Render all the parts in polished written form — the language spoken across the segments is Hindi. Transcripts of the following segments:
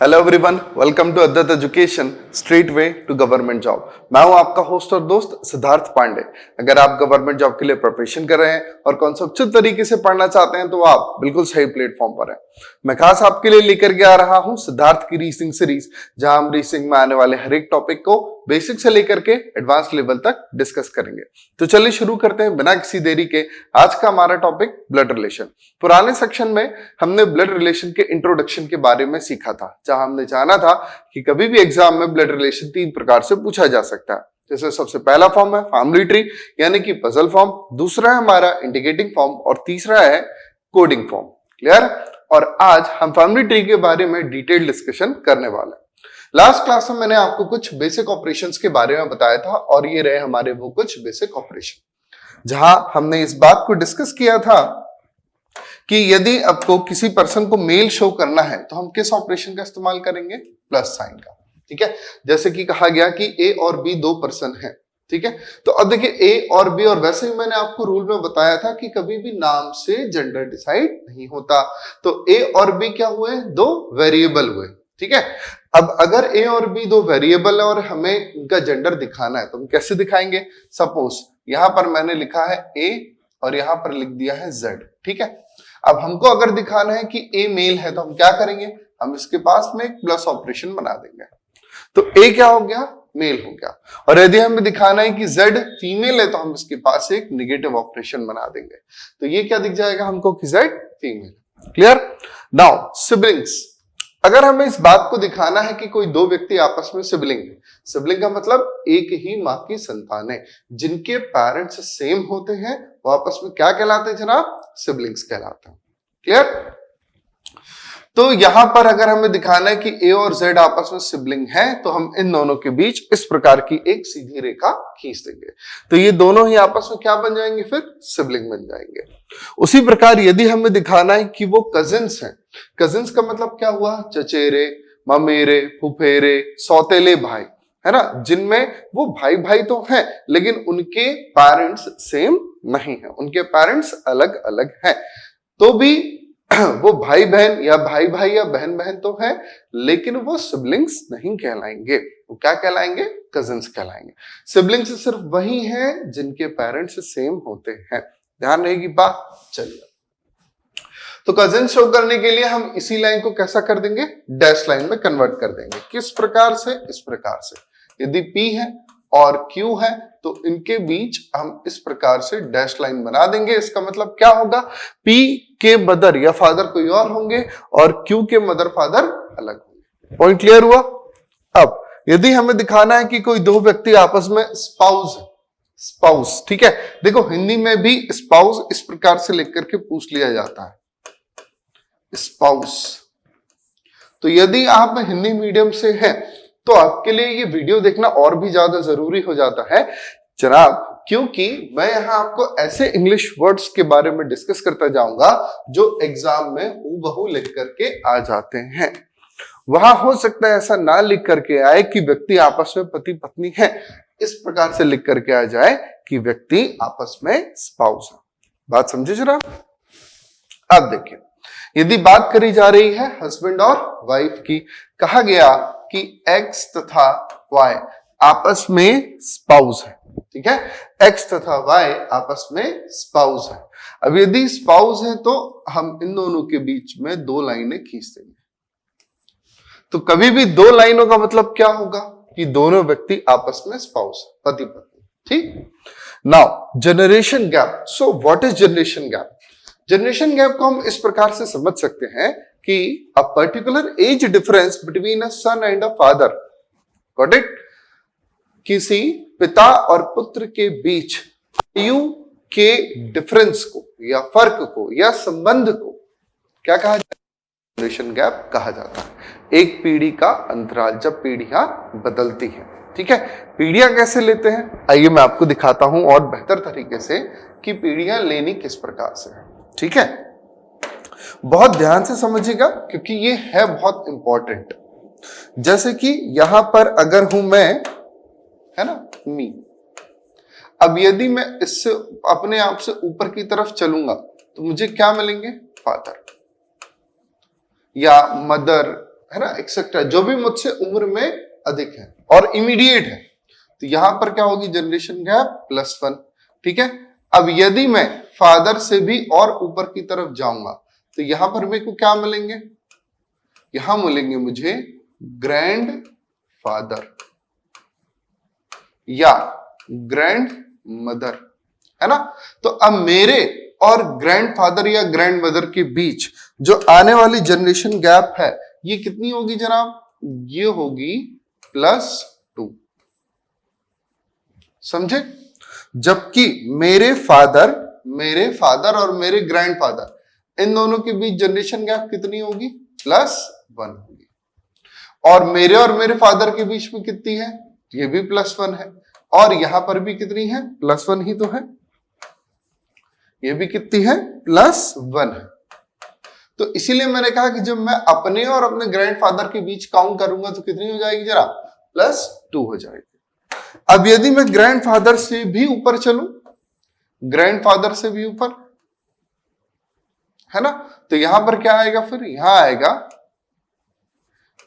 Hello everyone, welcome to Advait education straight way to government job. मैं हूं आपका होस्ट और दोस्त सिद्धार्थ पांडे। अगर आप गवर्नमेंट जॉब के लिए प्रिपरेशन कर रहे हैं और कॉन्सेप्चुअल तरीके से पढ़ना चाहते हैं तो आप बिल्कुल सही प्लेटफॉर्म पर हैं। मैं खास आपके लिए लेकर के आ रहा हूं सिद्धार्थ की रीजनिंग सीरीज, जहां हम रीजनिंग में आने वाले हर एक टॉपिक को बेसिक से लेकर के एडवांस लेवल तक डिस्कस करेंगे। तो चलिए शुरू करते हैं बिना किसी देरी के। आज का हमारा टॉपिक ब्लड रिलेशन। पुराने सेक्शन में हमने ब्लड रिलेशन के इंट्रोडक्शन के बारे में सीखा था, जहां हमने जाना था कि कभी भी एग्जाम में ब्लड रिलेशन 3 प्रकार से पूछा जा सकता है। जैसे सबसे पहला फॉर्म है फैमिली ट्री यानी कि पजल फॉर्म, दूसरा है हमारा इंडिकेटिंग फॉर्म और तीसरा है कोडिंग फॉर्म। क्लियर? और आज हम फैमिली ट्री के बारे में डिटेल डिस्कशन करने वाले हैं। लास्ट क्लास में मैंने आपको कुछ बेसिक ऑपरेशंस के बारे में बताया था और ये रहे हमारे वो कुछ बेसिक ऑपरेशन, जहां हमने इस बात को डिस्कस किया था कि यदि आपको किसी पर्सन को मेल शो करना है तो हम किस ऑपरेशन का इस्तेमाल करेंगे? प्लस साइन का। ठीक है, जैसे कि कहा गया कि ए और बी 2 पर्सन है। ठीक है, तो अब देखिए ए और बी, और वैसे ही मैंने आपको रूल में बताया था कि कभी भी नाम से जेंडर डिसाइड नहीं होता। तो ए और बी क्या हुए? 2 वेरिएबल हुए। ठीक है, अब अगर ए और बी 2 वेरिएबल है और हमें इनका जेंडर दिखाना है तो हम कैसे दिखाएंगे? सपोज यहां पर मैंने लिखा है ए और यहां पर लिख दिया है जेड। ठीक है, अब हमको अगर दिखाना है कि ए मेल है तो हम क्या करेंगे? हम इसके पास में एक प्लस ऑपरेशन बना देंगे। तो ए क्या हो गया? मेल हो गया। और यदि हमें दिखाना है कि जेड फीमेल है तो हम इसके पास एक नेगेटिव ऑपरेशन बना देंगे। तो ये क्या दिख जाएगा हमको कि Z female. Clear? Now siblings, अगर हमें इस बात को दिखाना है कि कोई 2 व्यक्ति आपस में सिबलिंग है, सिबलिंग का मतलब एक ही मां की संतान है, जिनके पेरेंट्स सेम होते हैं, वो आपस में क्या कहलाते हैं जनाब? सिबलिंग्स कहलाते हैं। क्लियर? तो यहां पर अगर हमें दिखाना है कि ए और जेड आपस में सिबलिंग है तो हम इन दोनों के बीच इस प्रकार की एक सीधी रेखा खींच देंगे। तो ये दोनों ही आपस में क्या बन जाएंगे? फिर सिबलिंग बन जाएंगे। उसी प्रकार यदि हमें दिखाना है कि वो कजिन्स हैं, कजिन्स का मतलब क्या हुआ? चचेरे, ममेरे, फुफेरे, सौतेले भाई, है ना, जिनमें वो भाई भाई तो हैं लेकिन उनके पेरेंट्स सेम नहीं है, उनके पेरेंट्स अलग अलग हैं, तो भी वो भाई बहन या भाई भाई या बहन बहन तो है लेकिन वो सिबलिंग्स नहीं कहलाएंगे। वो क्या कहलाएंगे? कजिन्स कहलाएंगे। सिबलिंग्स सिर्फ वही हैं जिनके पेरेंट्स सेम होते हैं। ध्यान रहेगी बात। चलिए, तो कजिन शो करने के लिए हम इसी लाइन को कैसा कर देंगे? डैश लाइन में कन्वर्ट कर देंगे। किस प्रकार से? इस प्रकार से। यदि P है और Q है तो इनके बीच हम इस प्रकार से डैश लाइन बना देंगे। इसका मतलब क्या होगा? P के मदर या फादर कोई और होंगे और Q के मदर फादर अलग होंगे। पॉइंट क्लियर हुआ? अब यदि हमें दिखाना है कि कोई 2 व्यक्ति आपस में स्पाउस है, स्पाउस, ठीक है, देखो हिंदी में भी स्पाउस इस प्रकार से लिख करके पूछ लिया जाता है, स्पाउस। तो यदि आप हिंदी मीडियम से हैं तो आपके लिए ये वीडियो देखना और भी ज्यादा जरूरी हो जाता है जनाब, क्योंकि मैं यहां आपको ऐसे इंग्लिश वर्ड्स के बारे में डिस्कस करता जाऊंगा जो एग्जाम में हूबहू लिख करके आ जाते हैं। वहां हो सकता है ऐसा ना लिख करके आए कि व्यक्ति आपस में पति पत्नी है, इस प्रकार से लिख करके आ जाए कि व्यक्ति आपस में स्पाउस है। बात समझे जरा? अब देखिए, यदि बात करी जा रही है हस्बैंड और वाइफ की, कहा गया कि एक्स तथा वाई आपस में स्पाउस है। ठीक है, एक्स तथा वाई आपस में स्पाउस है। अब यदि स्पाउस है तो हम इन दोनों के बीच में 2 लाइनें खींच देंगे। तो कभी भी 2 लाइनों का मतलब क्या होगा? कि दोनों व्यक्ति आपस में स्पाउस, पति पत्नी। ठीक, now generation gap. So what is generation gap? Generation gap को हम इस प्रकार से समझ सकते हैं कि a particular age difference between a son and a father, got it? किसी पिता और पुत्र के बीच आयु के डिफरेंस को या फर्क को या संबंध को क्या कहा जाता है? जनरेशन गैप कहा जाता है। एक पीढ़ी का अंतराल, जब पीढ़ियां बदलती हैं। ठीक है, पीढ़ियां कैसे लेते हैं आइए मैं आपको दिखाता हूं और बेहतर तरीके से कि पीढ़ियां लेनी किस प्रकार से है। ठीक है, बहुत ध्यान से समझिएगा क्योंकि ये है बहुत इंपॉर्टेंट। जैसे कि यहां पर अगर हूं मैं, है ना, मी, अब यदि मैं इससे अपने आप से ऊपर की तरफ चलूंगा तो मुझे क्या मिलेंगे? फादर या मदर, है ना, एक्सेट्रा, जो भी मुझसे उम्र में अधिक है और इमीडिएट है, तो यहां पर क्या होगी, जनरेशन गैप +1। ठीक है, अब यदि मैं फादर से भी और ऊपर की तरफ जाऊंगा तो यहां पर मेरे को क्या मिलेंगे, यहां मिलेंगे मुझे ग्रैंड फादर या ग्रैंड मदर, है ना। तो अब मेरे और ग्रैंडफादर या ग्रैंड मदर के बीच जो आने वाली जनरेशन गैप है ये कितनी होगी जनाब, ये होगी +2। समझे, जबकि मेरे फादर और मेरे ग्रैंडफादर इन दोनों के बीच जनरेशन गैप कितनी होगी, +1 होगी। और मेरे फादर के बीच में कितनी है, ये भी +1 है, और यहां पर भी कितनी है, +1 ही तो है, ये भी कितनी है, +1 है। तो इसीलिए मैंने कहा कि जब मैं अपने और अपने ग्रैंडफादर के बीच काउंट करूंगा तो कितनी हो जाएगी जरा, +2 हो जाएगी। अब यदि मैं ग्रैंडफादर से भी ऊपर चलूं, ग्रैंडफादर से भी ऊपर, है ना, तो यहां पर क्या आएगा, फिर यहां आएगा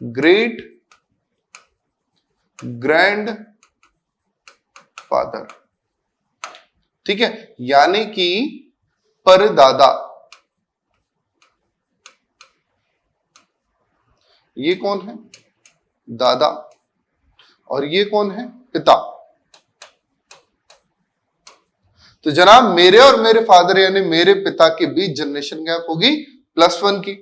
ग्रेट ग्रैंड फादर। ठीक है, यानी कि परदादा। ये कौन है, दादा, और ये कौन है, पिता। तो जनाब मेरे और मेरे फादर यानी मेरे पिता के बीच जनरेशन गैप होगी +1 की।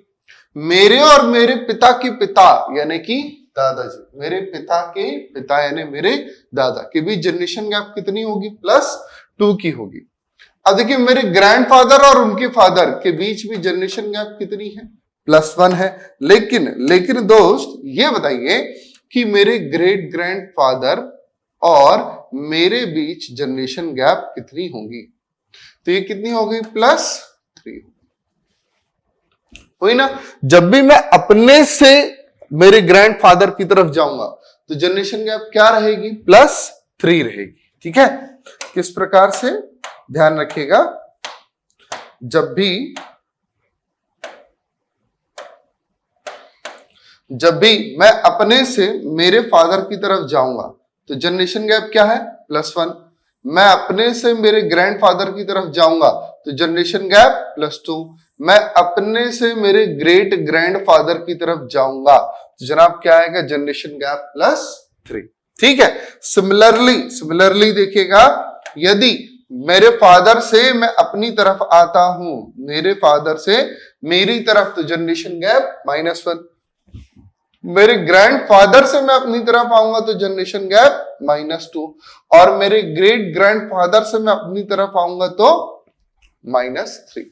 मेरे और मेरे पिता के पिता यानी कि दादाजी, मेरे पिता के पिता यानी मेरे दादा के बीच जनरेशन गैप कितनी होगी, +2 की होगी। अब देखिए मेरे ग्रैंडफादर और उनके फादर के बीच भी जनरेशन गैप कितनी है, +1 है। लेकिन दोस्त ये बताइए कि मेरे ग्रेट ग्रैंडफादर और मेरे बीच जनरेशन गैप कितनी होगी, तो ये कितनी होगी, +3 हुई ना। जब भी मैं अपने से मेरे ग्रैंडफादर की तरफ जाऊंगा तो जनरेशन गैप क्या रहेगी, +3 रहेगी। ठीक है, किस प्रकार से, ध्यान रखिएगा, जब भी मैं अपने से मेरे फादर की तरफ जाऊंगा तो जनरेशन गैप क्या है, +1। मैं अपने से मेरे ग्रैंडफादर की तरफ जाऊंगा तो जनरेशन गैप +2। मैं अपने से मेरे ग्रेट ग्रैंडफादर की तरफ जाऊंगा तो जनाब क्या आएगा, जनरेशन गैप +3। ठीक है, सिमिलरली देखिएगा, यदि मेरे फादर से मैं अपनी तरफ आता हूं, मेरे फादर से मेरी तरफ, तो जनरेशन गैप -1। मेरे ग्रैंडफादर से मैं अपनी तरफ आऊंगा तो जनरेशन गैप -2, और मेरे ग्रेट ग्रैंडफादर से मैं अपनी तरफ आऊंगा तो -3।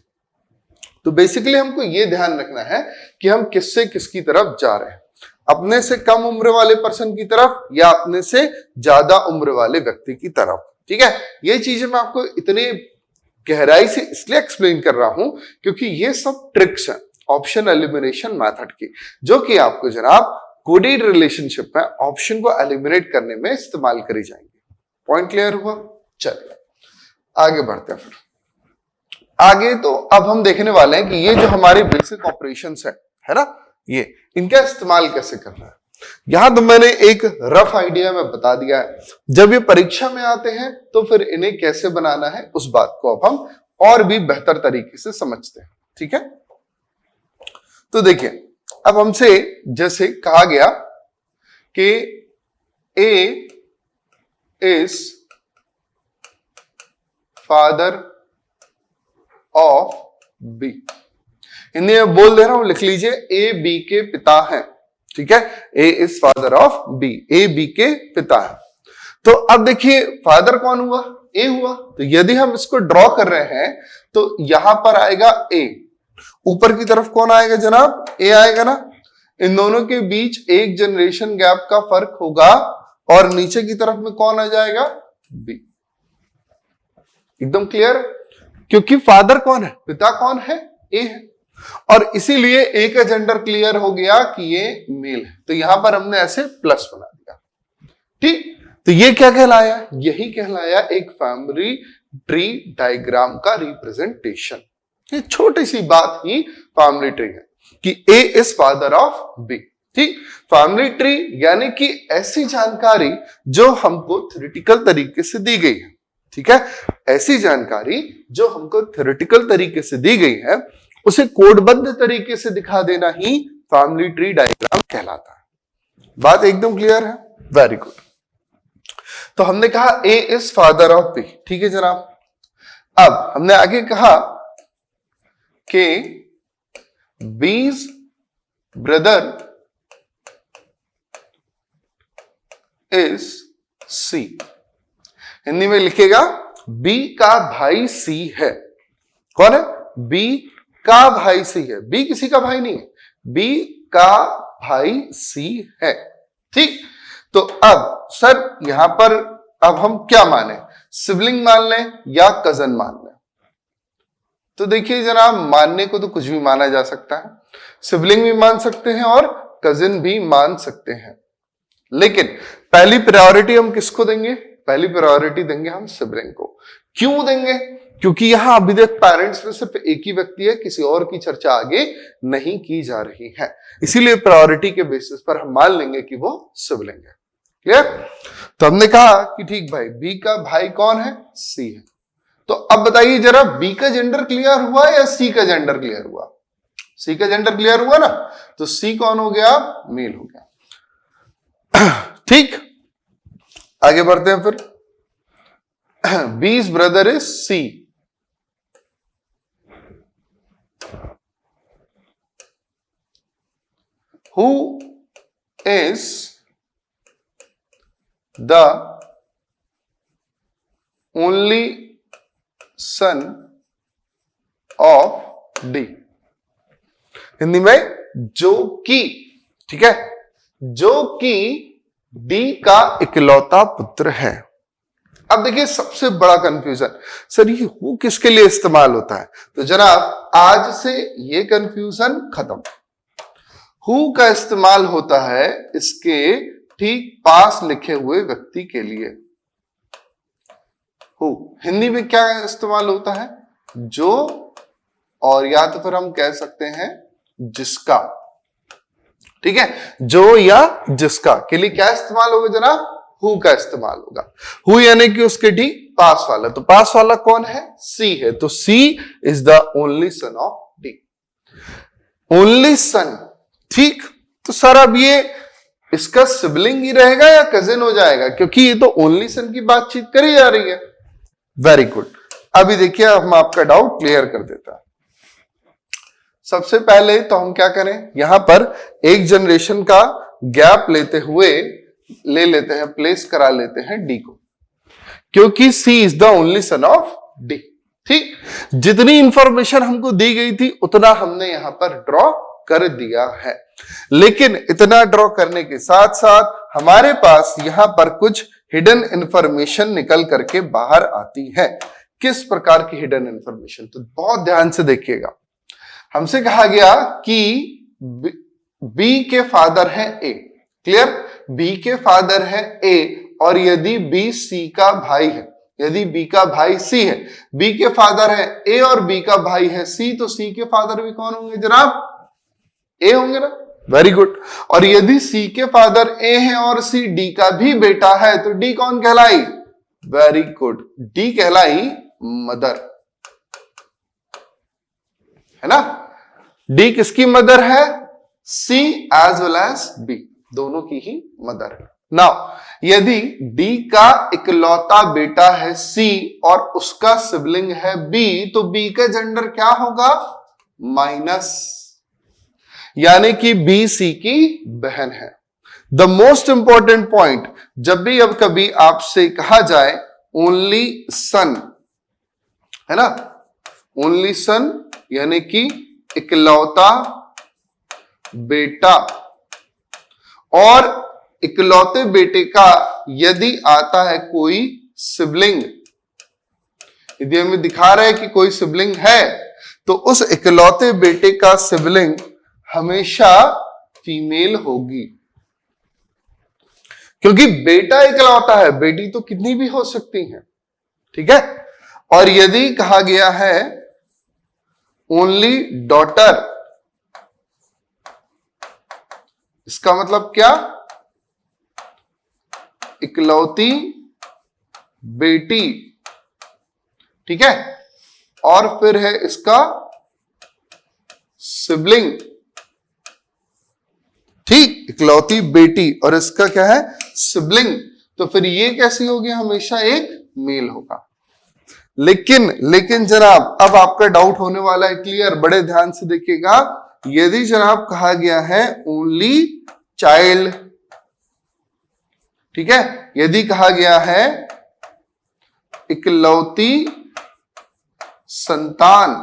तो बेसिकली हमको ये ध्यान रखना है कि हम किससे किसकी तरफ जा रहे हैं, अपने से कम उम्र वाले पर्सन की तरफ या अपने से ज्यादा उम्र वाले व्यक्ति की तरफ। ठीक है, ये चीजें मैं आपको इतने गहराई से इसलिए एक्सप्लेन कर रहा हूं क्योंकि ये सब ट्रिक्स हैं ऑप्शन एलिमिनेशन मेथड की, जो कि आपको जनाब कोडेड रिलेशनशिप में ऑप्शन को एलिमिनेट करने में इस्तेमाल करी जाएंगी। पॉइंट क्लियर हुआ, चलिए आगे बढ़ते हैं। फिर आगे तो अब हम देखने वाले हैं कि ये जो हमारे बेसिक ऑपरेशंस है ना, ये इनका इस्तेमाल कैसे करना है। यहां तो मैंने एक रफ आइडिया में बता दिया है, जब ये परीक्षा में आते हैं तो फिर इन्हें कैसे बनाना है उस बात को अब हम और भी बेहतर तरीके से समझते हैं। ठीक है, तो देखिए अब हमसे जैसे कहा गया कि A is father of B, Hindi में बोल दे रहा हूं, लिख लीजिए, ए बी के पिता हैं। ठीक है, A is father of B, A B के पिता है। तो अब देखिए फादर कौन हुआ, ए हुआ, तो यदि हम इसको ड्रॉ कर रहे हैं तो यहां पर आएगा ए, ऊपर की तरफ कौन आएगा जनाब, ए आएगा ना। इन दोनों के बीच एक जनरेशन गैप का फर्क होगा और नीचे की तरफ में कौन आ जाएगा, बी। एकदम क्लियर, क्योंकि फादर कौन है, पिता कौन है, ए है, और इसीलिए ए का जेंडर क्लियर हो गया कि ये मेल है, तो यहां पर हमने ऐसे प्लस बना दिया। ठीक, तो ये क्या कहलाया, यही कहलाया एक फैमिली ट्री डायग्राम का रिप्रेजेंटेशन। ये छोटी सी बात ही फैमिली ट्री है कि A is father of B. ठीक, फैमिली ट्री यानी कि ऐसी जानकारी जो हमको थ्योरेटिकल तरीके से दी गई है, ठीक है, ऐसी जानकारी जो हमको थ्योरेटिकल तरीके से दी गई है उसे कोडबद्ध तरीके से दिखा देना ही फैमिली ट्री डायग्राम कहलाता है। बात एकदम क्लियर है? Very good. तो हमने कहा ए इज फादर ऑफ बी, ठीक है जनाब। अब हमने आगे कहा कि बीज ब्रदर इज सी। हिंदी में लिखेगा बी का भाई सी है। कौन है? बी का भाई सी है। बी किसी का भाई नहीं है, बी का भाई सी है। ठीक, तो अब सर यहां पर अब हम क्या माने, सिबलिंग मान लें या कजन मान लें? तो देखिए जनाब, मानने को तो कुछ भी माना जा सकता है, सिबलिंग भी मान सकते हैं और कजिन भी मान सकते हैं, लेकिन पहली प्रायोरिटी हम किसको देंगे? पहली प्रायोरिटी देंगे हम सिबलिंग को। क्यों देंगे? क्योंकि यहां अभी तक पेरेंट्स में सिर्फ एक ही व्यक्ति है, किसी और की चर्चा आगे नहीं की जा रही है, इसीलिए प्रायोरिटी के बेसिस पर हम मान लेंगे कि वो सिबलिंग है। क्लियर? तो हमने कहा कि ठीक भाई, बी का भाई कौन है? सी है। तो अब बताइए जरा, बी का जेंडर क्लियर हुआ या सी का जेंडर क्लियर हुआ? सी का जेंडर क्लियर हुआ ना, तो सी कौन हो गया? मेल हो गया। ठीक, आगे बढ़ते हैं फिर। B's brother is C. Who is the only son of D. Hindi में जो कि, ठीक है, जो कि डी का इकलौता पुत्र है। अब देखिए सबसे बड़ा कंफ्यूजन, सर ये हु किसके लिए इस्तेमाल होता है? तो जनाब आज से ये कंफ्यूजन खत्म। हु का इस्तेमाल होता है इसके ठीक पास लिखे हुए व्यक्ति के लिए। हु हिंदी में क्या इस्तेमाल होता है? जो, और या तो फिर हम कह सकते हैं जिसका। ठीक है, जो या जिसका के लिए क्या इस्तेमाल होगा जनाब? हु का इस्तेमाल होगा। हु यानी कि उसके ठीक पास वाला, तो पास वाला कौन है? सी है, तो C is the only son of D. Only son, ठीक। तो सर अब ये इसका सिबलिंग ही रहेगा या कजिन हो जाएगा? क्योंकि ये तो ओनली सन की बातचीत करी जा रही है। वेरी गुड, अभी देखिए हम आपका डाउट क्लियर कर देता है। सबसे पहले तो हम क्या करें, यहां पर एक जनरेशन का गैप लेते हुए ले लेते हैं, प्लेस करा लेते हैं डी को, क्योंकि C is the only son of D. ठीक, जितनी इंफॉर्मेशन हमको दी गई थी उतना हमने यहां पर ड्रॉ कर दिया है, लेकिन इतना ड्रॉ करने के साथ साथ हमारे पास यहां पर कुछ हिडन इंफॉर्मेशन निकल करके बाहर आती है। किस प्रकार की हिडन इंफॉर्मेशन? तो बहुत ध्यान से देखिएगा। हमसे कहा गया कि बी के फादर है ए। क्लियर? बी के फादर है ए, और यदि बी सी का भाई है, यदि बी का भाई सी है, बी के फादर है ए और बी का भाई है सी, तो सी के फादर भी कौन होंगे जनाब? ए होंगे ना। Very good. और यदि सी के फादर ए है और सी डी का भी बेटा है, तो डी कौन कहलाई? वेरी गुड, डी कहलाई मदर, है ना। डी किसकी मदर है? सी एज वेल एज बी, दोनों की ही मदर है। नाउ यदि डी का इकलौता बेटा है सी और उसका सिबलिंग है बी, तो बी का जेंडर क्या होगा? माइनस, यानी कि बी सी की बहन है। द मोस्ट इंपॉर्टेंट पॉइंट, जब भी अब कभी आपसे कहा जाए ओनली सन, है ना, ओनली सन यानी कि इकलौता बेटा, और इकलौते बेटे का यदि आता है कोई सिबलिंग, यदि हमें दिखा रहा है कि कोई सिबलिंग है, तो उस इकलौते बेटे का सिबलिंग हमेशा फीमेल होगी, क्योंकि बेटा इकलौता है, बेटी तो कितनी भी हो सकती हैं। ठीक है। और यदि कहा गया है ओनली डॉटर इसका मतलब क्या? इकलौती बेटी, ठीक है। और फिर है इसका सिबलिंग, ठीक, इकलौती बेटी और इसका क्या है? सिबलिंग। तो फिर ये कैसी होगी? हमेशा एक मेल होगा। लेकिन जनाब अब आपका डाउट होने वाला है क्लियर, बड़े ध्यान से देखिएगा। यदि जनाब कहा गया है ओनली चाइल्ड, ठीक है, यदि कहा गया है इकलौती संतान,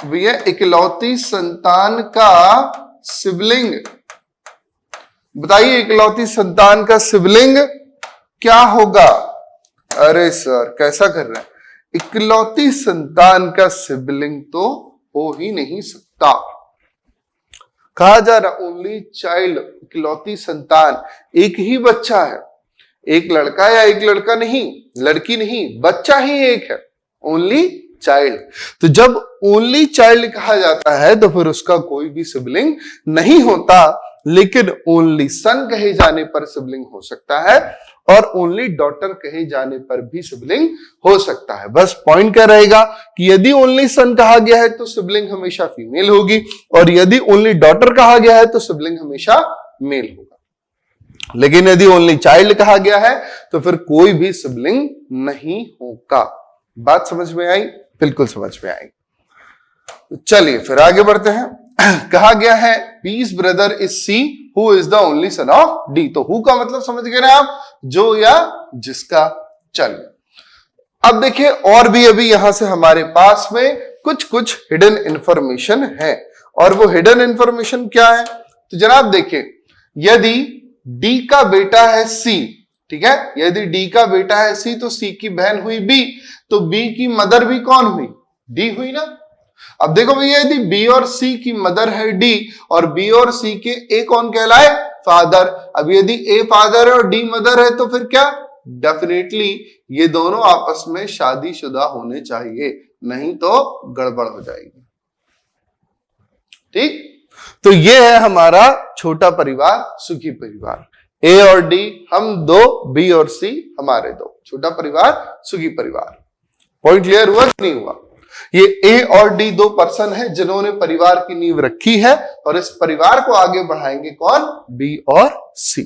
भैया इकलौती संतान का सिबलिंग, बताइए इकलौती संतान का सिबलिंग क्या होगा? अरे सर कैसा कर रहे हैं? इकलौती संतान का सिबलिंग तो हो ही नहीं सकता। कहा जा रहा ओनली चाइल्ड, इकलौती संतान, एक ही बच्चा है, एक लड़का या एक लड़का नहीं, लड़की नहीं, बच्चा ही एक है, ओनली चाइल्ड। तो जब ओनली चाइल्ड कहा जाता है तो फिर उसका कोई भी सिबलिंग नहीं होता, लेकिन ओनली सन कहे जाने पर सिबलिंग हो सकता है और ओनली डॉटर कहे जाने पर भी सिबलिंग हो सकता है। बस पॉइंट क्या रहेगा कि यदि ओनली सन कहा गया है तो सिबलिंग हमेशा फीमेल होगी और यदि ओनली डॉटर कहा गया है तो सिबलिंग हमेशा मेल होगा। लेकिन यदि ओनली चाइल्ड कहा गया है तो फिर कोई भी सिबलिंग नहीं होगा। बात समझ में आई? बिल्कुल समझ में आई। तो चलिए फिर आगे बढ़ते हैं। कहा गया है B's brother is C who is the only son of D. तो हु का मतलब समझ गए ना आप, जो या जिसका। चलिए अब देखिए और भी अभी यहां से हमारे पास में कुछ हिडन इंफॉर्मेशन है। और वो हिडन इंफॉर्मेशन क्या है? तो जनाब देखिए, यदि डी का बेटा है सी, ठीक है, यदि डी का बेटा है सी तो सी की बहन हुई बी, तो बी की मदर भी कौन हुई? डी हुई ना। अब देखो भैया, यदि बी और सी की मदर है डी और बी और सी के ए कौन कहलाए? फादर। अब यदि ए फादर है और डी मदर है तो फिर क्या? डेफिनेटली ये दोनों आपस में शादीशुदा होने चाहिए, नहीं तो गड़बड़ हो जाएगी। ठीक, तो ये है हमारा छोटा परिवार, सुखी परिवार। ए और डी हम दो, बी और सी हमारे दो, छोटा परिवार सुखी परिवार। पॉइंट क्लियर हुआ कि नहीं हुआ? ये ए और डी दो पर्सन है जिन्होंने परिवार की नींव रखी है और इस परिवार को आगे बढ़ाएंगे कौन? बी और सी।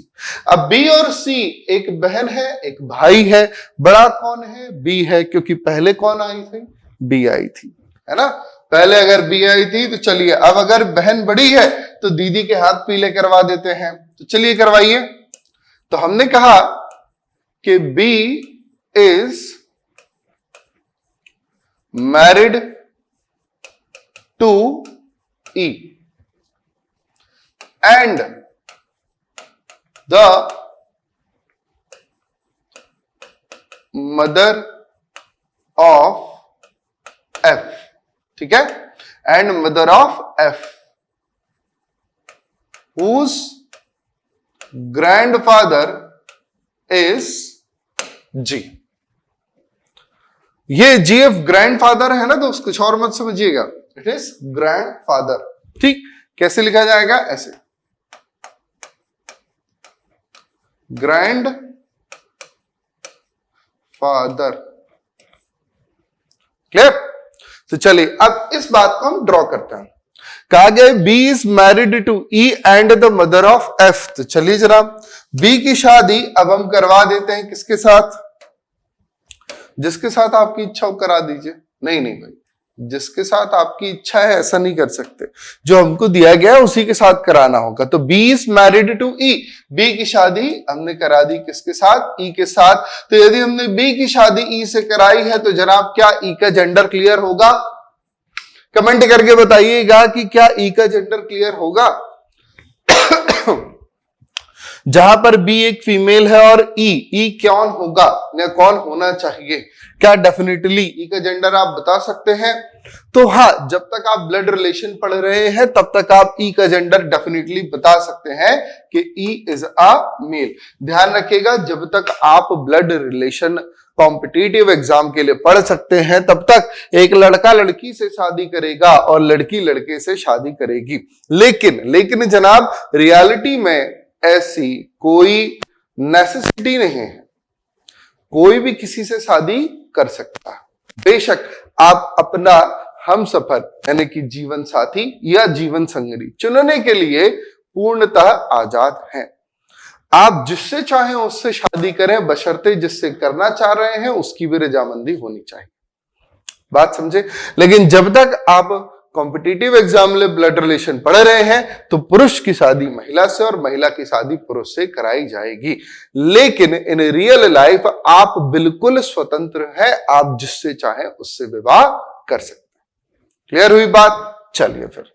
अब बी और सी एक बहन है एक भाई है, बड़ा कौन है? बी है, क्योंकि पहले कौन आई थी? बी आई थी, है ना। पहले अगर बी आई थी तो चलिए, अब अगर बहन बड़ी है तो दीदी के हाथ पीले करवा देते हैं, तो चलिए करवाइए। तो हमने कहा कि B is married to E and the mother of F, ठीक है, and mother of F whose grandfather is G। ये जीएफ ग्रैंडफादर है ना दोस्त, कुछ और मत समझिएगा, इट इज ग्रैंडफादर। ठीक, कैसे लिखा जाएगा? ऐसे, ग्रैंड फादर। क्लियर? तो चलिए अब इस बात को हम ड्रॉ करते हैं। कहा गया B is married to E and the mother of F. तो चलिए जनाब, बी की शादी अब हम करवा देते हैं किसके साथ? जिसके साथ आपकी इच्छा हो करा दीजिए। नहीं नहीं भाई, जिसके साथ आपकी इच्छा है ऐसा नहीं कर सकते, जो हमको दिया गया है उसी के साथ कराना होगा। तो B is married to E, B की शादी हमने करा दी किसके साथ? ई के साथ। तो यदि हमने बी की शादी ई से कराई है तो जनाब क्या ई का जेंडर क्लियर होगा? कमेंट करके बताइएगा कि क्या ई का जेंडर क्लियर होगा। जहां पर बी एक फीमेल है और ई कौन होगा या कौन होना चाहिए? क्या डेफिनेटली ई का जेंडर आप बता सकते हैं? तो हाँ, जब तक आप ब्लड रिलेशन पढ़ रहे हैं तब तक आप ई का जेंडर डेफिनेटली बता सकते हैं कि ई इज अ मेल। ध्यान रखिएगा, जब तक आप ब्लड रिलेशन कॉम्पिटिटिव एग्जाम के लिए पढ़ सकते हैं, तब तक एक लड़का लड़की से शादी करेगा और लड़की लड़के से शादी करेगी। लेकिन जनाब रियलिटी में ऐसी कोई नेसेसिटी नहीं है, कोई भी किसी से शादी कर सकता है। बेशक आप अपना हमसफर यानी कि जीवन साथी या जीवन संगी चुनने के लिए पूर्णतः आजाद हैं। आप जिससे चाहें उससे शादी करें, बशर्ते जिससे करना चाह रहे हैं उसकी भी रजामंदी होनी चाहिए। बात समझे? लेकिन जब तक आप कॉम्पिटिटिव एग्जाम में ब्लड रिलेशन पढ़ रहे हैं तो पुरुष की शादी महिला से और महिला की शादी पुरुष से कराई जाएगी। लेकिन इन रियल लाइफ आप बिल्कुल स्वतंत्र हैं, आप जिससे चाहें उससे विवाह कर सकते हैं। क्लियर हुई बात? चलिए फिर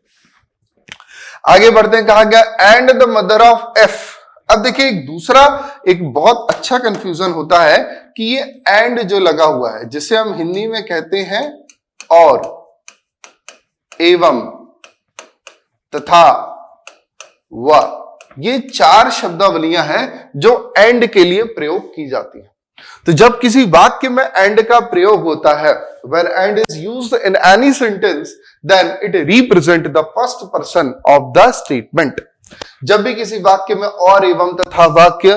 आगे बढ़ते हैं। कहा गया and the mother of F. अब देखिए एक बहुत अच्छा कंफ्यूजन होता है कि ये एंड जो लगा हुआ है, जिसे हम हिंदी में कहते हैं और, एवं, तथा, व, ये चार शब्दावलियां हैं जो एंड के लिए प्रयोग की जाती हैं। तो जब किसी वाक्य में एंड का प्रयोग होता है, when end is used in any sentence, then it represent the first person of the statement. जब भी किसी वाक्य में और, एवं, तथा वाक्य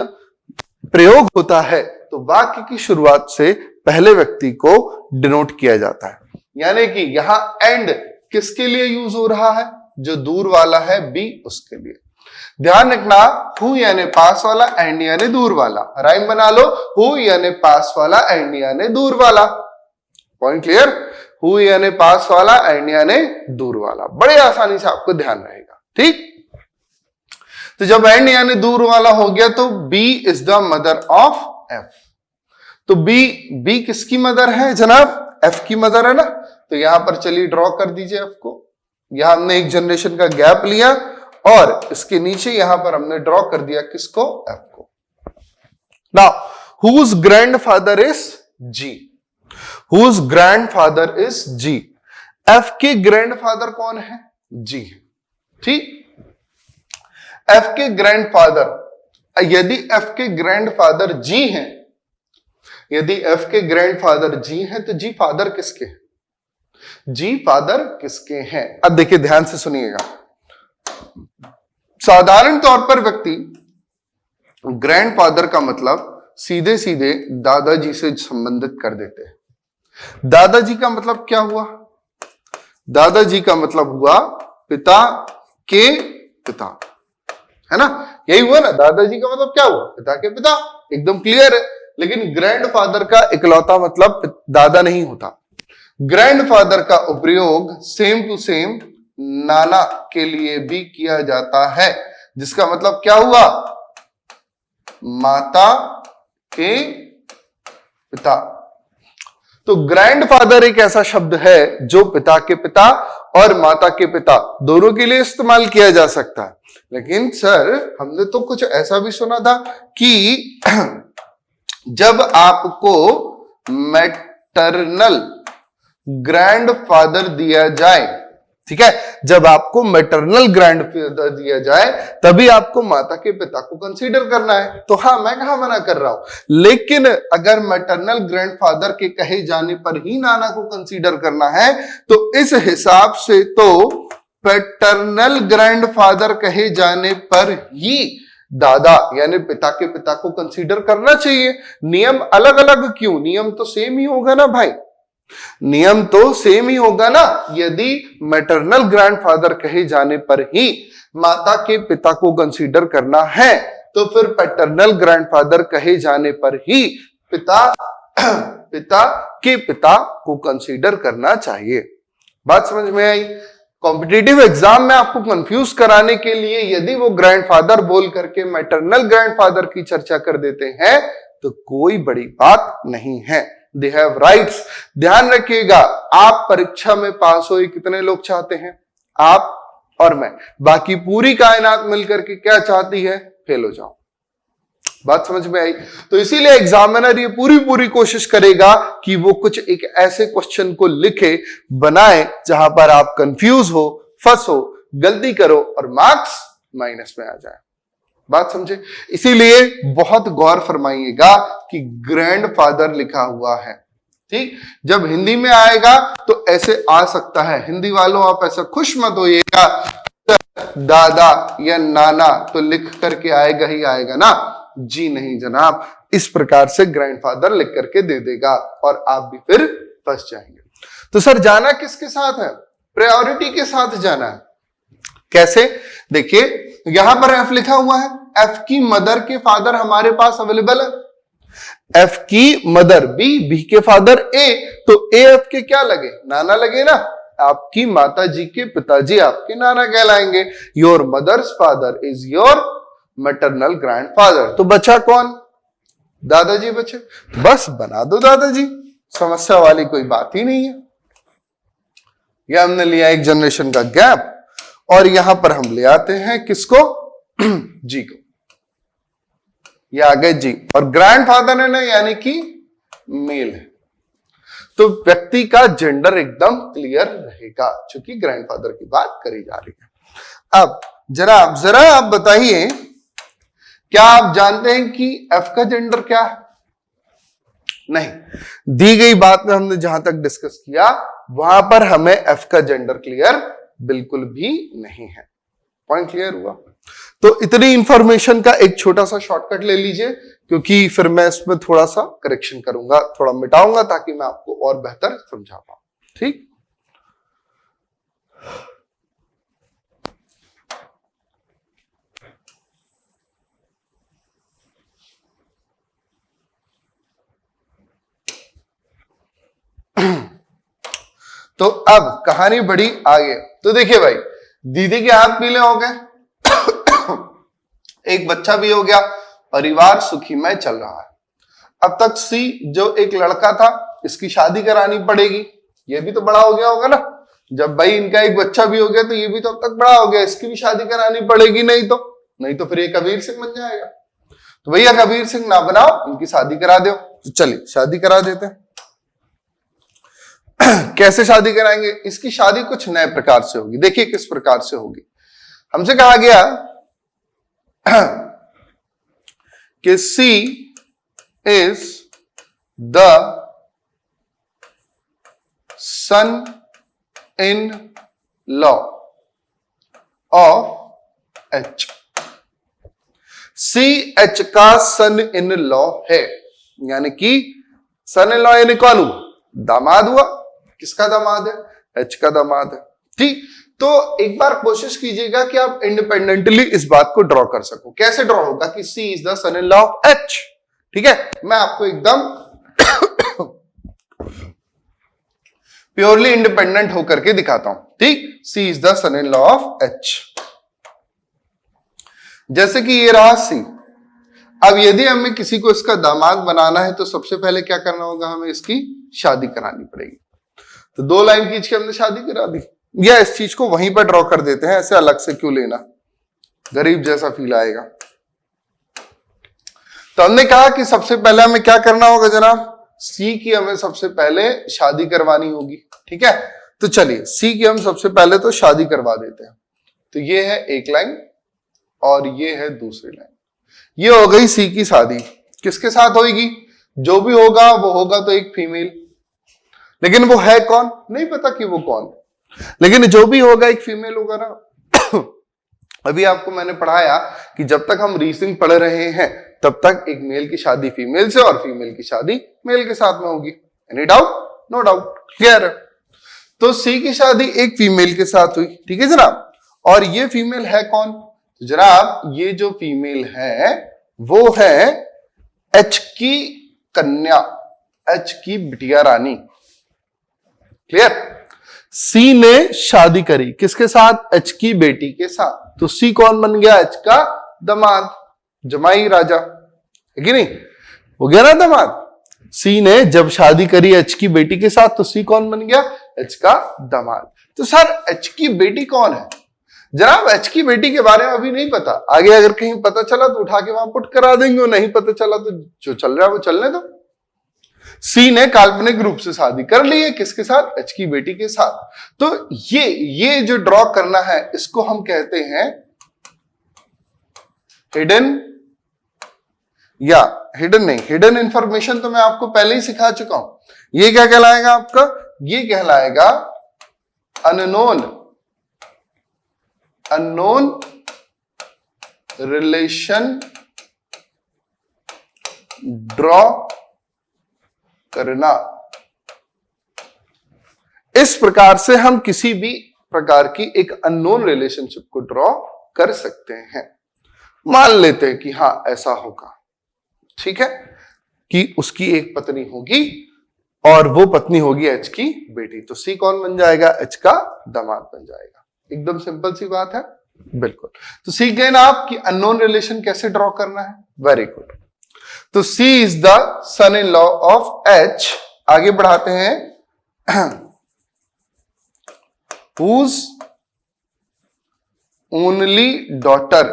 प्रयोग होता है तो वाक्य की शुरुआत से पहले व्यक्ति को डिनोट किया जाता है। यानी कि यहां एंड किसके लिए यूज हो रहा है? जो दूर वाला है बी, उसके लिए। ध्यान रखना, हु यानी पास वाला, एंड यानी दूर वाला। राइम बना लो, हु यानी पास वाला, एंड यानी दूर वाला। Point clear? हु यानी पास वाला, एंड यानी दूर वाला। बड़े आसानी से आपको ध्यान रहेगा। ठीक, तो जब एंड यानी दूर वाला हो गया तो B is the mother of F. तो बी किसकी मदर है जनाब? एफ की मदर है ना। तो यहां पर चलिए ड्रॉ कर दीजिए एफ को। यहां हमने एक जनरेशन का गैप लिया और इसके नीचे यहां पर हमने ड्रॉ कर दिया किसको? एफ को। Now whose grandfather is G. Whose grandfather is G. F के ग्रैंडफादर कौन है? जी। ठीक, एफ के ग्रैंडफादर, यदि एफ के ग्रैंडफादर जी हैं, यदि एफ के ग्रैंडफादर जी हैं तो जी फादर किसके हैं? जी फादर किसके हैं? अब देखिए ध्यान से सुनिएगा। साधारण तौर पर व्यक्ति ग्रैंडफादर का मतलब सीधे सीधे दादाजी से संबंधित कर देते हैं। दादाजी का मतलब क्या हुआ? दादाजी का मतलब हुआ पिता के पिता, है ना? यही हुआ ना, दादाजी का मतलब क्या हुआ? पिता के पिता। एकदम क्लियर है। लेकिन ग्रैंडफादर का इकलौता मतलब दादा नहीं होता। ग्रैंडफादर का उपयोग सेम टू सेम नाना के लिए भी किया जाता है, जिसका मतलब क्या हुआ? माता के पिता। तो ग्रैंडफादर एक ऐसा शब्द है जो पिता के पिता और माता के पिता दोनों के लिए इस्तेमाल किया जा सकता है। लेकिन सर हमने तो कुछ ऐसा भी सुना था कि जब आपको मैटरनल ग्रैंडफादर दिया जाए, ठीक है, जब आपको मैटरनल ग्रैंडफादर दिया जाए तभी आपको माता के पिता को कंसीडर करना है। तो हाँ, मैं कहां मना कर रहा हूं। लेकिन अगर मैटरनल ग्रैंडफादर के कहे जाने पर ही नाना को कंसीडर करना है तो इस हिसाब से तो पैटर्नल ग्रैंडफादर कहे जाने पर ही दादा यानी पिता के पिता को कंसीडर करना चाहिए। नियम अलग अलग क्यों? नियम तो सेम ही होगा ना भाई, नियम तो सेम ही होगा ना। यदि मैटरनल ग्रैंडफादर कहे जाने पर ही माता के पिता को कंसीडर करना है तो फिर पैटर्नल ग्रैंडफादर कहे जाने पर ही पिता के पिता को कंसीडर करना चाहिए। बात समझ में आई? कॉम्पिटिटिव एग्जाम में आपको कंफ्यूज कराने के लिए यदि वो ग्रैंडफादर बोल करके मैटरनल ग्रैंडफादर की चर्चा कर देते हैं तो कोई बड़ी बात नहीं है। They have rights. ध्यान रखिएगा, आप परीक्षा में पास हो कितने लोग चाहते हैं? आप और मैं। बाकी पूरी कायनात मिलकर के क्या चाहती है? फेल हो जाओ। बात समझ में आई? तो इसीलिए एग्जामिनर ये पूरी कोशिश करेगा कि वो कुछ एक ऐसे क्वेश्चन को लिखे, बनाए जहां पर आप कंफ्यूज हो, फंसो, गलती करो और मार्क्स माइनस में आ जाए। बात समझे? इसीलिए बहुत गौर फरमाइएगा कि ग्रैंडफादर लिखा हुआ है। ठीक, जब हिंदी में आएगा तो ऐसे आ सकता है। हिंदी वालों आप ऐसा खुश मत होइएगा दादा या नाना तो लिख करके आएगा ही आएगा ना, जी नहीं जनाब, इस प्रकार से ग्रैंडफादर लिख करके दे देगा और आप भी फिर फंस जाएंगे। तो सर जाना किसके साथ है? प्रायोरिटी के साथ जाना है। कैसे? देखिए यहां पर एफ लिखा हुआ है, एफ की मदर के फादर हमारे पास अवेलेबल है, एफ की मदर बी के फादर ए, तो ए एफ के क्या लगे? नाना लगे ना। आपकी माता जी के पिताजी आपके नाना कहलाएंगे। Your mother's father is your maternal grandfather. तो बचा कौन? दादाजी बचे। बस बना दो दादाजी, समस्या वाली कोई बात ही नहीं है। यह हमने लिया एक जनरेशन का गैप और यहां पर हम ले आते हैं किसको? जी को। ये आ गए जी, और ग्रैंडफादर है ना, यानी कि मेल है, तो व्यक्ति का जेंडर एकदम क्लियर रहेगा, क्योंकि ग्रैंडफादर की बात करी जा रही है। अब जरा आप बताइए, क्या आप जानते हैं कि एफ का जेंडर क्या है? नहीं, दी गई बात में हमने जहां तक डिस्कस किया वहां पर हमें एफ का जेंडर क्लियर बिल्कुल भी नहीं है। पॉइंट क्लियर हुआ? तो इतनी इंफॉर्मेशन का एक छोटा सा शॉर्टकट ले लीजिए, क्योंकि फिर मैं इसमें थोड़ा सा करेक्शन करूंगा, थोड़ा मिटाऊंगा ताकि मैं आपको और बेहतर समझा पाऊं। ठीक, तो अब कहानी बड़ी आगे। तो देखिए भाई, दीदी के हाथ पीले हो गए, एक बच्चा भी हो गया, परिवार सुखीमय चल रहा है। अब तक सी जो एक लड़का था, इसकी शादी करानी पड़ेगी, ये भी तो बड़ा हो गया होगा ना। जब भाई इनका एक बच्चा भी हो गया तो ये भी तो अब तक बड़ा हो गया, इसकी भी शादी करानी पड़ेगी, नहीं तो फिर ये कबीर सिंह बन जाएगा। तो भैया कबीर सिंह ना बनाओ, इनकी शादी करा दो। तो चलिए शादी करा देते हैं। कैसे शादी कराएंगे? इसकी शादी कुछ नए प्रकार से होगी। देखिए किस प्रकार से होगी। हमसे कहा गया कि C is the son in law of H. C H का सन इन लॉ है, यानी कि सन इन लॉ यानी कौन हुआ? दामाद हुआ। किसका दामाद है? एच का दामाद है। ठीक, तो एक बार कोशिश कीजिएगा कि आप इंडिपेंडेंटली इस बात को ड्रॉ कर सको। कैसे ड्रॉ होगा कि C is the son in law of H. ठीक है, मैं आपको एकदम प्योरली इंडिपेंडेंट होकर के दिखाता हूं। ठीक, C is the son in law of H. जैसे कि ये रहा सी। अब यदि हमें किसी को इसका दामाद बनाना है तो सबसे पहले क्या करना होगा? हमें इसकी शादी करानी पड़ेगी। तो 2 लाइन खींच के हमने शादी करा दी, या इस चीज को वहीं पर ड्रॉ कर देते हैं, ऐसे अलग से क्यों लेना, गरीब जैसा फील आएगा। तो हमने कहा कि सबसे पहले हमें क्या करना होगा जनाब? सी की हमें सबसे पहले शादी करवानी होगी। ठीक है, तो चलिए सी की हम सबसे पहले तो शादी करवा देते हैं। तो ये है एक लाइन और ये है दूसरी लाइन। ये हो गई सी की शादी। किसके साथ होगी? जो भी होगा वो होगा तो एक फीमेल, लेकिन वो है कौन नहीं पता कि वो कौन, लेकिन जो भी होगा एक फीमेल होगा ना। अभी आपको मैंने पढ़ाया कि जब तक हम रीजनिंग पढ़ रहे हैं तब तक एक मेल की शादी फीमेल से और फीमेल की शादी मेल के साथ में होगी। Any doubt? No doubt, clear है। तो सी की शादी एक फीमेल के साथ हुई। ठीक है जनाब, और ये फीमेल है कौन? तो जनाब ये जो फीमेल है वो है एच की कन्या, एच की बिटिया रानी। क्लियर? सी ने शादी करी किसके साथ? एच की बेटी के साथ। तो सी कौन बन गया? एच का दामाद, जमाई राजा, है कि नहीं? हो गया ना दामाद। सी ने जब शादी करी एच की बेटी के साथ तो सी कौन बन गया? एच का दामाद। तो सर एच की बेटी कौन है? जनाब एच की बेटी के बारे में अभी नहीं पता, आगे अगर कहीं पता चला तो उठा के वहां पुट करा देंगे, और नहीं पता चला तो जो चल रहा है वो चलने दो। सी ने काल्पनिक रूप से शादी कर ली है किसके साथ? एच की बेटी के साथ। तो ये जो ड्रॉ करना है इसको हम कहते हैं हिडन, या हिडन नहीं, हिडन इंफॉर्मेशन तो मैं आपको पहले ही सिखा चुका हूं। ये क्या कहलाएगा आपका? ये कहलाएगा अननोन, अननोन रिलेशन ड्रॉ करना। इस प्रकार से हम किसी भी प्रकार की एक अननोन रिलेशनशिप को ड्रॉ कर सकते हैं। मान लेते हैं कि हां ऐसा होगा, ठीक है, कि उसकी एक पत्नी होगी और वो पत्नी होगी एच की बेटी, तो सी कौन बन जाएगा? एच का दामाद बन जाएगा। एकदम सिंपल सी बात है, बिल्कुल। तो सीख गए ना आप कि अननोन रिलेशन कैसे ड्रॉ करना है। Very good. तो C is the son in law of H. आगे बढ़ाते हैं। whose only daughter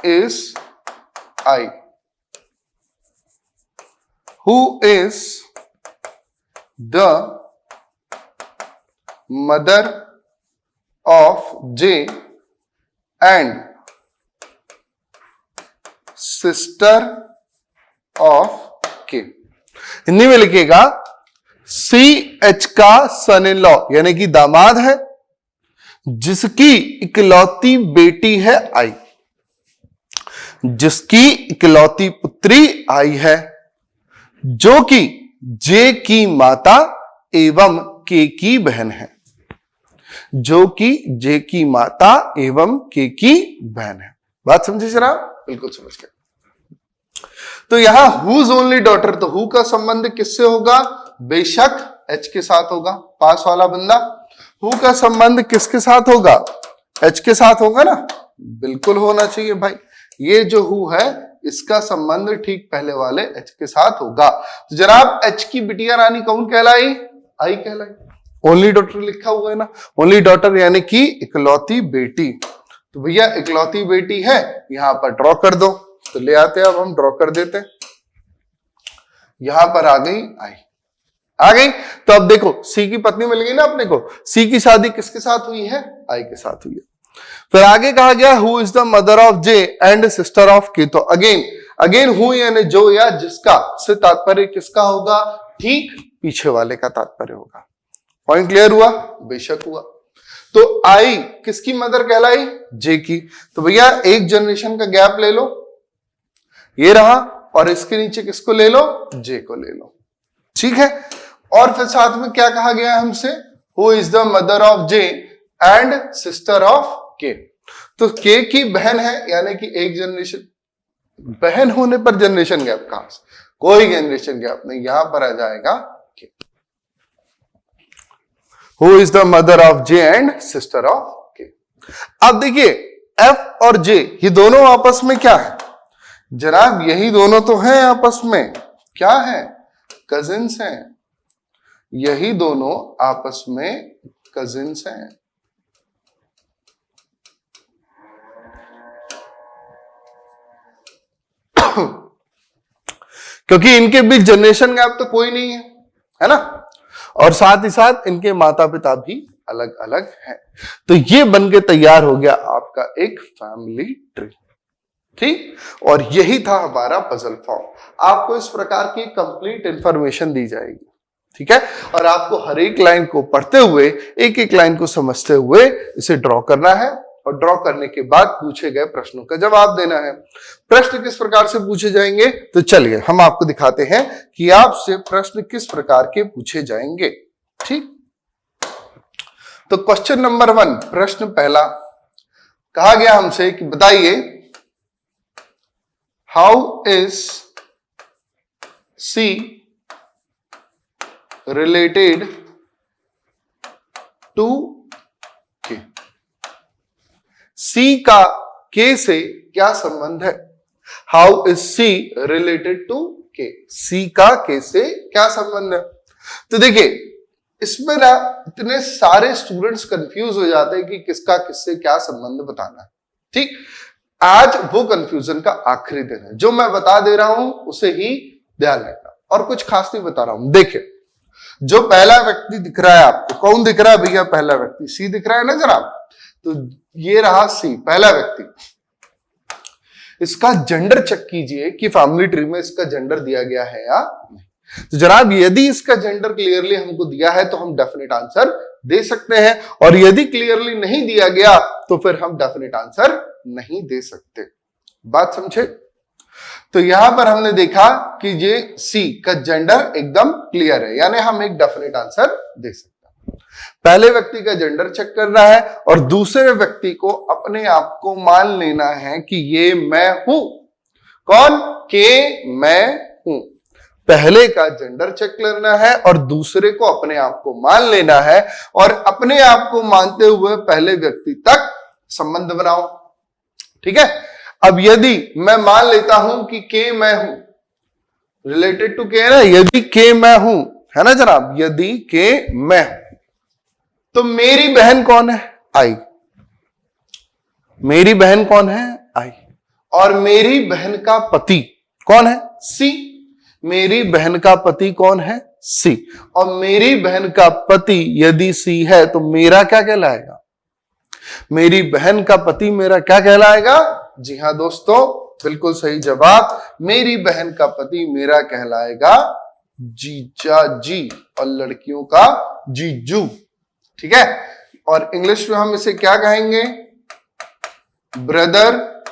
is I, who is the mother of J and sister of K। Hindi में लिखिएगा सी एच का सन इन लॉ यानी कि दामाद है, जिसकी इकलौती बेटी है आई, जिसकी इकलौती पुत्री आई है, जो कि जे की माता एवं के की बहन है, जो कि जे की माता एवं के की बहन है। बात समझे जरा? बिल्कुल समझ गए। तो यहां हुज ओनली डॉटर, तो हु का संबंध किससे होगा? बेशक एच के साथ होगा, पास वाला बंदा। हु का संबंध किसके साथ होगा? एच के साथ होगा ना, बिल्कुल होना चाहिए भाई। ये जो हु है इसका संबंध ठीक पहले वाले एच के साथ होगा। तो जनाब एच की बिटिया रानी कौन कहलाई? आई कहलाई। ओनली डॉटर लिखा हुआ है ना, ओनली डॉटर यानी कि इकलौती बेटी। तो भैया इकलौती बेटी है, यहां पर ड्रॉ कर दो। तो ले आते हैं, अब हम ड्रॉ कर देते हैं। यहां पर आ गई आई, आ गई। तो अब देखो सी की पत्नी मिल गई ना अपने को। सी की शादी किसके साथ हुई है? आई के साथ हुई है। फिर आगे कहा गया who is the mother of J and sister of के। तो अगेन हु यानी जो या जिसका से तात्पर्य किसका होगा? ठीक पीछे वाले का तात्पर्य होगा। पॉइंट क्लियर हुआ? बेशक हुआ। तो आई किसकी मदर कहलाई? जे की। तो भैया एक जनरेशन का गैप ले लो, ये रहा, और इसके नीचे किसको ले लो? जे को ले लो, ठीक है। और फिर साथ में क्या कहा गया हमसे? Who is the mother of J and sister of के। तो के की बहन है, यानी कि एक जनरेशन, बहन होने पर जनरेशन गैप कहां से? कोई जनरेशन गैप नहीं, यहां पर आ जाएगा के। Who is the mother of J and sister of के। अब देखिए एफ और जे ये दोनों आपस में क्या है? जनाब यही दोनों तो हैं आपस में, क्या है? कजिन्स हैं। यही दोनों आपस में कजिन्स हैं। क्योंकि इनके बीच जनरेशन गैप तो कोई नहीं है ना, और साथ ही साथ इनके माता पिता भी अलग अलग हैं। तो ये बन के तैयार हो गया आपका एक फैमिली ट्री, ठीक। और यही था हमारा पजल फॉर्म। आपको इस प्रकार की कंप्लीट इंफॉर्मेशन दी जाएगी, ठीक है, और आपको हर एक लाइन को पढ़ते हुए, एक एक लाइन को समझते हुए इसे ड्रॉ करना है, और ड्रॉ करने के बाद पूछे गए प्रश्नों का जवाब देना है। प्रश्न किस प्रकार से पूछे जाएंगे, तो चलिए हम आपको दिखाते हैं कि आपसे प्रश्न किस प्रकार के पूछे जाएंगे, ठीक। तो क्वेश्चन नंबर 1, प्रश्न पहला, कहा गया हमसे कि बताइए how is C related to K. C का के से क्या संबंध है? How is C related to K. C का के से क्या संबंध है? तो देखिए इसमें ना इतने सारे स्टूडेंट्स कंफ्यूज हो जाते हैं कि किसका किससे क्या संबंध बताना है, ठीक। आज वो कंफ्यूजन का आखिरी दिन है। जो मैं बता दे रहा हूं उसे ही ध्यान रखना, और कुछ खास नहीं बता रहा हूं। देखिए जो पहला व्यक्ति दिख रहा है आपको, कौन दिख रहा है भैया? पहला व्यक्ति सी दिख रहा है ना जनाब। तो ये रहा सी, पहला व्यक्ति। इसका जेंडर चेक कीजिए कि फैमिली ट्री में इसका जेंडर दिया गया है या नहीं। तो जनाब यदि इसका जेंडर क्लियरली हमको दिया है तो हम डेफिनेट आंसर दे सकते हैं, और यदि क्लियरली नहीं दिया गया तो फिर हम डेफिनेट आंसर नहीं दे सकते। बात समझे? तो यहां पर हमने देखा कि ये सी का जेंडर एकदम क्लियर है, यानी हम एक डेफिनेट आंसर दे सकते हैं। पहले व्यक्ति का जेंडर चेक करना है और दूसरे व्यक्ति को अपने आप को मान लेना है कि ये मैं हूं। कौन? के मैं हूं। पहले का जेंडर चेक करना है और दूसरे को अपने आप को मान लेना है, और अपने आप को मानते हुए पहले व्यक्ति तक संबंध बनाओ। ठीक है। अब यदि मैं मान लेता हूं कि के मैं हूं, रिलेटेड टू के ना, यदि के मैं हूं, है ना जनाब, यदि के मैं हूं, तो मेरी बहन कौन है? आई। मेरी बहन कौन है? आई। और मेरी बहन का पति कौन है? सी। मेरी बहन का पति कौन है? सी। और मेरी बहन का पति यदि सी है तो मेरा क्या कहलाएगा? मेरी बहन का पति मेरा क्या कहलाएगा? जी हां दोस्तों, बिल्कुल सही जवाब। मेरी बहन का पति मेरा कहलाएगा जीजा जी, और लड़कियों का जीजू। ठीक है। और इंग्लिश में हम इसे क्या कहेंगे? Brother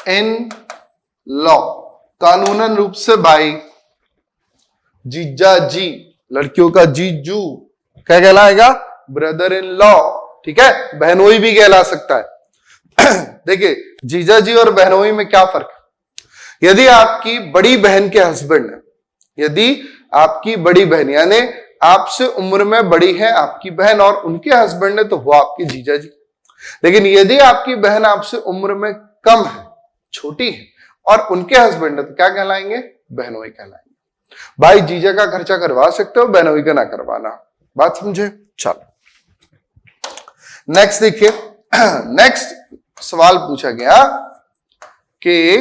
in law. कानूनन रूप से भाई। जीजा जी, लड़कियों का जीजू क्या कहलाएगा? Brother in law. ठीक है। बहनोई भी कहला सकता है। देखिए जीजा जी और बहनोई में क्या फर्क है? यदि आपकी बड़ी बहन के हस्बैंड है, यदि आपकी बड़ी बहन यानी आपसे उम्र में बड़ी है आपकी बहन और उनके हस्बैंड है, तो वो आपके जीजा जी। लेकिन यदि आपकी बहन आपसे उम्र में कम है, छोटी है, और उनके हस्बैंड है, तो क्या कहलाएंगे? बहनोई कहलाएंगे। भाई जीजा का खर्चा करवा सकते हो, बहनोई का ना करवाना। बात समझे? चलो नेक्स्ट देखिए। नेक्स्ट सवाल पूछा गया कि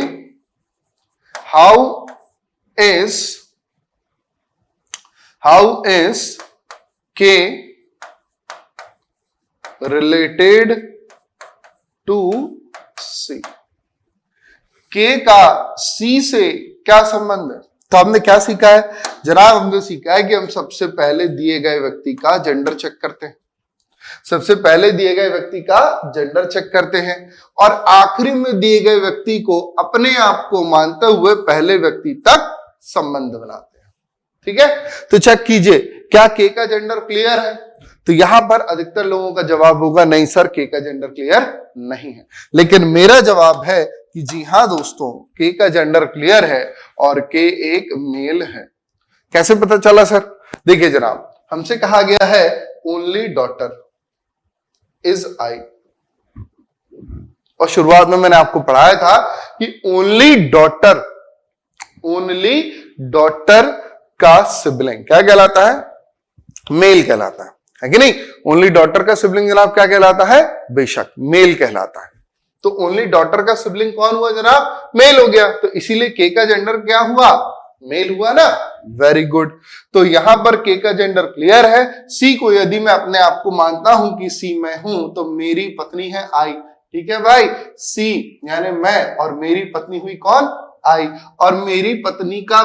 हाउ इज के रिलेटेड टू सी? के का सी से क्या संबंध है? तो हमने क्या सीखा है जनाब? हमने सीखा है कि हम सबसे पहले दिए गए व्यक्ति का जेंडर चेक करते हैं, सबसे पहले दिए गए व्यक्ति का जेंडर चेक करते हैं, और आखिरी में दिए गए व्यक्ति को अपने आप को मानते हुए पहले व्यक्ति तक संबंध बनाते हैं। ठीक है। तो चेक कीजिए क्या के का जेंडर क्लियर है? तो यहां पर अधिकतर लोगों का जवाब होगा नहीं सर, के का जेंडर क्लियर नहीं है। लेकिन मेरा जवाब है कि जी हां दोस्तों, के का जेंडर क्लियर है और के एक मेल है। कैसे पता चला सर? देखिए जनाब, हमसे कहा गया है ओनली डॉटर इज आई, और शुरुआत में मैंने आपको पढ़ाया था कि ओनली डॉटर का सिबलिंग क्या कहलाता है? मेल कहलाता है कि नहीं? ओनली डॉटर का सिबलिंग जनाब क्या कहलाता है? बेशक मेल कहलाता है। तो ओनली डॉटर का सिबलिंग कौन हुआ जनाब? मेल हो गया। तो इसीलिए के का जेंडर क्या हुआ? मेल हुआ ना। Very good. तो यहां पर के का जेंडर क्लियर है। सी को यदि मैं अपने आप को मानता हूं कि सी मैं हूं, तो मेरी पत्नी है आई। ठीक है भाई, सी यानी मैं, और मेरी पत्नी हुई कौन? आई। और मेरी पत्नी का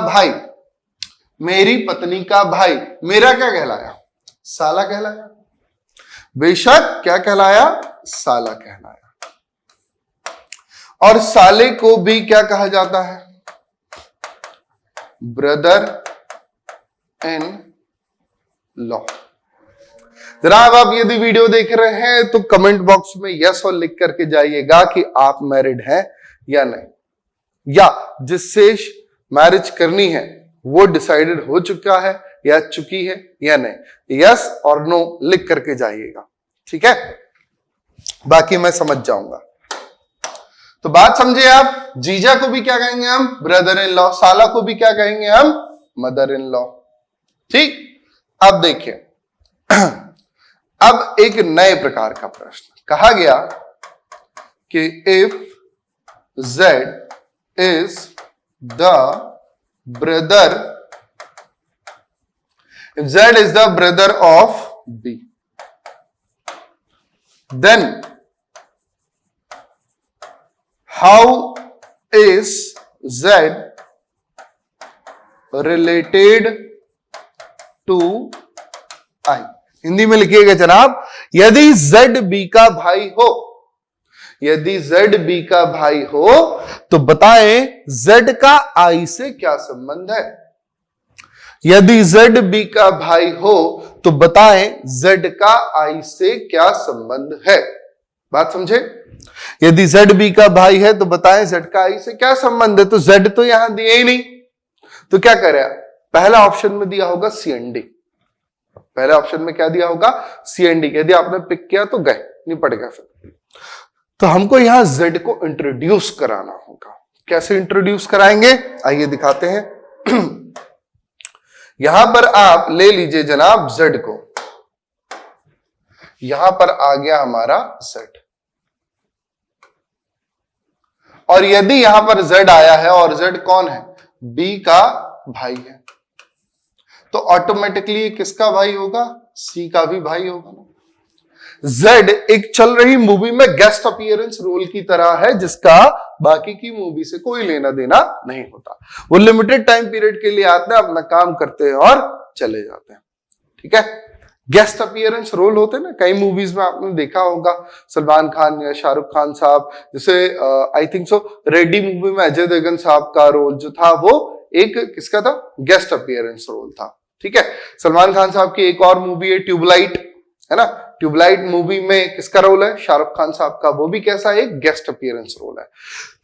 भाई मेरा क्या कहलाया? साला कहलाया। बेशक क्या कहलाया? साला कहलाया। और साले को भी क्या कहा जाता है? Brother in law. जनाब आप यदि वीडियो देख रहे हैं तो कमेंट बॉक्स में यस और लिख करके जाइएगा कि आप मैरिड हैं या नहीं, या जिससे मैरिज करनी है वो डिसाइडेड हो चुका है या चुकी है या नहीं। यस और नो लिख करके जाइएगा। ठीक है, बाकी मैं समझ जाऊंगा। तो बात समझे आप? जीजा को भी क्या कहेंगे हम? Brother in law. साला को भी क्या कहेंगे हम? Mother in law. ठीक। अब देखिए, अब एक नए प्रकार का प्रश्न कहा गया कि if Z is the brother of B, then how is Z related to I। Hindi में लिखिएगा जनाब, यदि Z B का भाई हो, यदि Z B का भाई हो तो बताएं Z का I से क्या संबंध है। यदि Z B का भाई हो तो बताएं Z का I से क्या संबंध है। बात समझे? यदि Z B का भाई है तो बताएं Z का I से क्या संबंध है। तो Z तो यहां दिए ही नहीं, तो क्या करें, पहला ऑप्शन में दिया होगा CND। पहले ऑप्शन में क्या दिया होगा, CND। यदि आपने पिक किया तो गए, नहीं पड़ेगा फिर। तो हमको यहां Z को इंट्रोड्यूस कराना होगा। कैसे इंट्रोड्यूस कराएंगे, आइए दिखाते हैं। यहां पर आप ले लीजिए जनाब Z को, यहां पर आ गया हमारा Z, और यदि यहां पर Z आया है और Z कौन है, B का भाई है, तो ऑटोमेटिकली ये किसका भाई होगा, C का भी भाई होगा ना। Z एक चल रही मूवी में गेस्ट अपीयरेंस रोल की तरह है, जिसका बाकी की मूवी से कोई लेना देना नहीं होता। वो लिमिटेड टाइम पीरियड के लिए आते हैं, अपना काम करते हैं और चले जाते हैं। ठीक है, गेस्ट अपीयरेंस रोल होते हैं ना, कई मूवीज में आपने देखा होगा, सलमान खान या शाहरुख खान साहब, जैसे I think so Reddy movie में अजय देवगन साहब का रोल जो था वो एक किसका था, गेस्ट अपीयरेंस रोल था। ठीक है, सलमान खान साहब की एक और मूवी है ट्यूबलाइट, है ना, ट्यूबलाइट मूवी में किसका रोल है, शाहरुख खान साहब का, वो भी कैसा है, एक गेस्ट अपीयरेंस रोल है,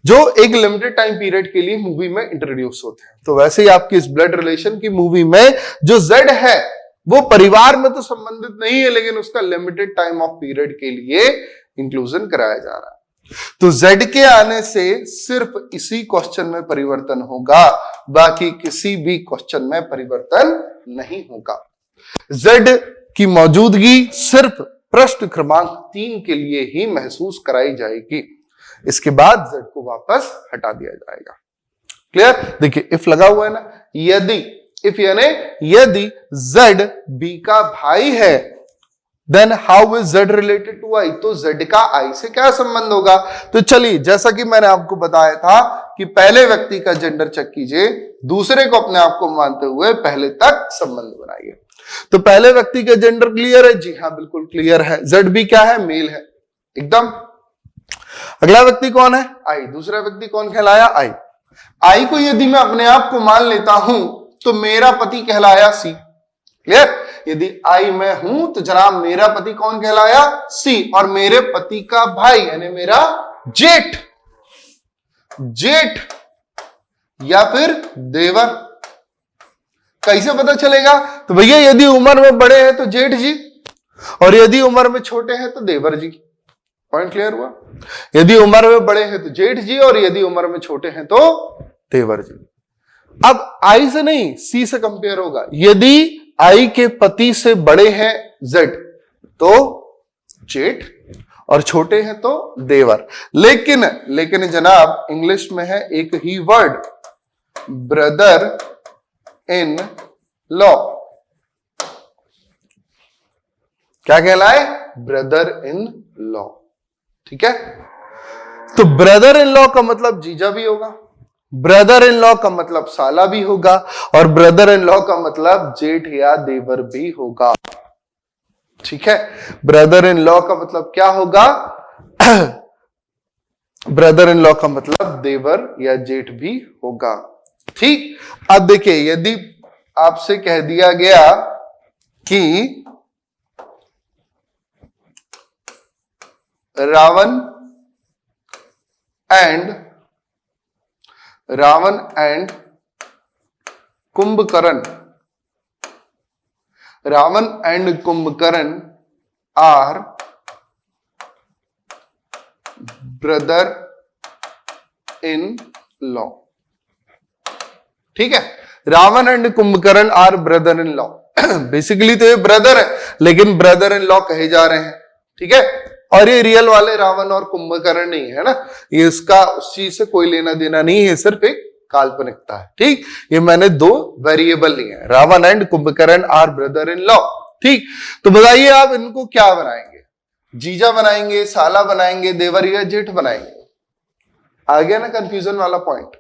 जो एक लिमिटेड टाइम पीरियड के लिए मूवी में इंट्रोड्यूस होते हैं। तो वैसे ही आपकी इस ब्लड रिलेशन की मूवी में जो Z है वो परिवार में तो संबंधित नहीं है, लेकिन उसका लिमिटेड टाइम ऑफ पीरियड के लिए इंक्लूजन कराया जा रहा है। तो Z के आने से सिर्फ इसी क्वेश्चन में परिवर्तन होगा, बाकी किसी भी क्वेश्चन में परिवर्तन नहीं होगा। Z की मौजूदगी सिर्फ प्रश्न क्रमांक 3 के लिए ही महसूस कराई जाएगी, इसके बाद Z को वापस हटा दिया जाएगा। क्लियर? देखिए इफ लगा हुआ है ना, यदि इफ यानी यदि Z B का भाई है, then how is Z related to I, तो Z का I से क्या संबंध होगा। तो चलिए, जैसा कि मैंने आपको बताया था कि पहले व्यक्ति का जेंडर चेक कीजिए, दूसरे को अपने आप को मानते हुए पहले तक संबंध बनाइए। तो पहले व्यक्ति का जेंडर क्लियर है, जी हाँ बिल्कुल क्लियर है, ZB क्या है, मेल है एकदम। अगला व्यक्ति कौन है, I। दूसरा व्यक्ति कौन कहलाया, I को यदि मैं अपने आप को मान लेता हूं तो मेरा पति कहलाया C। क्लियर? यदि I मैं हूं तो जनाब मेरा पति कौन कहलाया, C, और मेरे पति का भाई यानी मेरा जेठ या फिर देवर। कैसे पता चलेगा, तो भैया यदि उम्र में बड़े हैं तो जेठ जी, और यदि उम्र में छोटे हैं तो देवर जी। पॉइंट क्लियर हुआ? यदि उम्र में बड़े हैं तो जेठ जी, और यदि उम्र में छोटे हैं तो देवर जी। अब I से नहीं C से कंपेयर होगा। यदि I के पति से बड़े हैं Z तो जेठ, और छोटे हैं तो देवर। लेकिन जनाब इंग्लिश में है एक ही वर्ड, ब्रदर इन लॉ। क्या कहलाए, ब्रदर इन लॉ। ठीक है, तो ब्रदर इन लॉ का मतलब जीजा भी होगा, ब्रदर इन लॉ का मतलब साला भी होगा, और ब्रदर इन लॉ का मतलब जेठ या देवर भी होगा। ठीक है, ब्रदर इन लॉ का मतलब क्या होगा, ब्रदर इन लॉ का मतलब देवर या जेठ भी होगा। ठीक, अब देखिए यदि आपसे कह दिया गया कि Ravan and Kumbhakarna are brother in law. ठीक है, Ravan and Kumbhakarna are brother in law. Basically तो ये ब्रदर है, लेकिन ब्रदर इन लॉ कहे जा रहे हैं। ठीक है, और ये रियल वाले रावण और कुंभकर्ण नहीं है ना, ये इसका उस चीज से कोई लेना देना नहीं है, सिर्फ एक काल्पनिकता है। ठीक, ये मैंने दो वेरिएबल लिए हैं, Ravan and Kumbhakarna are brother in law. ठीक, तो बताइए आप इनको क्या बनाएंगे। जीजा बनाएंगे, साला बनाएंगे, देवर या जेठ बनाएंगे। आ गया ना कंफ्यूजन वाला पॉइंट।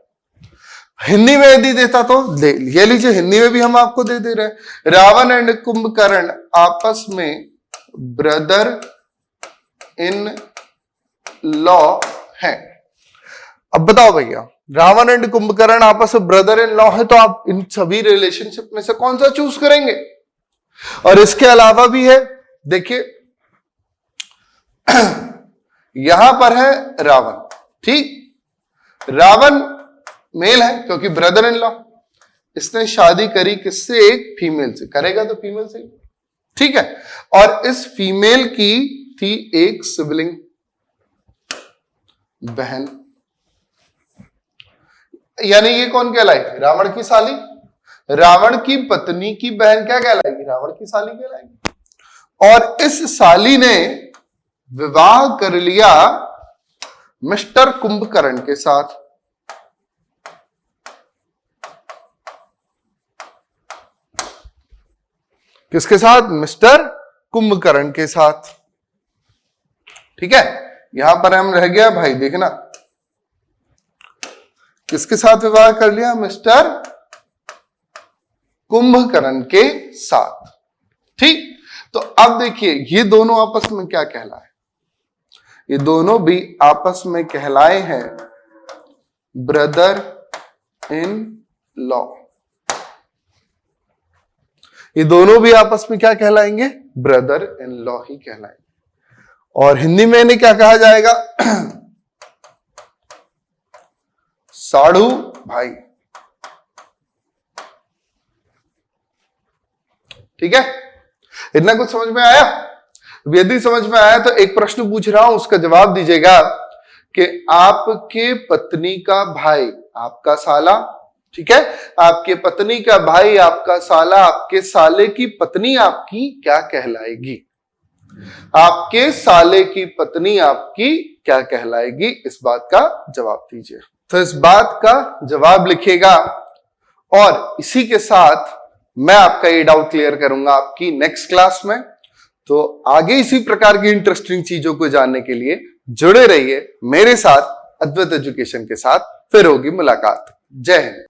हिंदी में यदि देता तो ये लीजिए, हिंदी में भी हम आपको दे रहे हैं। रावण एंड कुंभकर्ण आपस में ब्रदर इन लॉ है। अब बताओ भैया, रावण एंड कुंभकर्ण आपस में ब्रदर इन लॉ है, तो आप इन सभी रिलेशनशिप में से कौन सा चूज करेंगे? और इसके अलावा भी है, देखिए यहां पर है रावण, ठीक, रावण मेल है क्योंकि ब्रदर इन लॉ, इसने शादी करी किससे? एक फीमेल से, करेगा तो फीमेल से, ठीक है। और इस फीमेल की थी एक सिबलिंग, बहन, यानी ये कौन कहलाएगी? रावण की साली। रावण की पत्नी की बहन क्या कहलाएगी? रावण की साली कहलाएगी। और इस साली ने विवाह कर लिया मिस्टर कुंभकर्ण के साथ। किसके साथ? मिस्टर कुंभकर्ण के साथ, ठीक है। यहां पर हम रह गया भाई, देखना किसके साथ विवाह कर लिया? मिस्टर कुंभकर्ण के साथ, ठीक। तो अब देखिए ये दोनों आपस में क्या कहलाए? ये दोनों भी आपस में कहलाए हैं ब्रदर इन लॉ। ये दोनों भी आपस में क्या कहलाएंगे? ब्रदर इन लॉ ही कहलाएंगे। और हिंदी में इन्हें क्या कहा जाएगा? साढ़ू भाई, ठीक है। इतना कुछ समझ में आया? यदि समझ में आया तो एक प्रश्न पूछ रहा हूं, उसका जवाब दीजिएगा कि आपके पत्नी का भाई आपका साला, ठीक है, आपके पत्नी का भाई आपका साला, आपके साले की पत्नी आपकी क्या कहलाएगी? आपके साले की पत्नी आपकी क्या कहलाएगी? इस बात का जवाब दीजिए। तो इस बात का जवाब लिखिएगा और इसी के साथ मैं आपका ये डाउट क्लियर करूंगा आपकी नेक्स्ट क्लास में। तो आगे इसी प्रकार की इंटरेस्टिंग चीजों को जानने के लिए जुड़े रहिए मेरे साथ, अद्वैत एजुकेशन के साथ। फिर होगी मुलाकात। जय हिंद।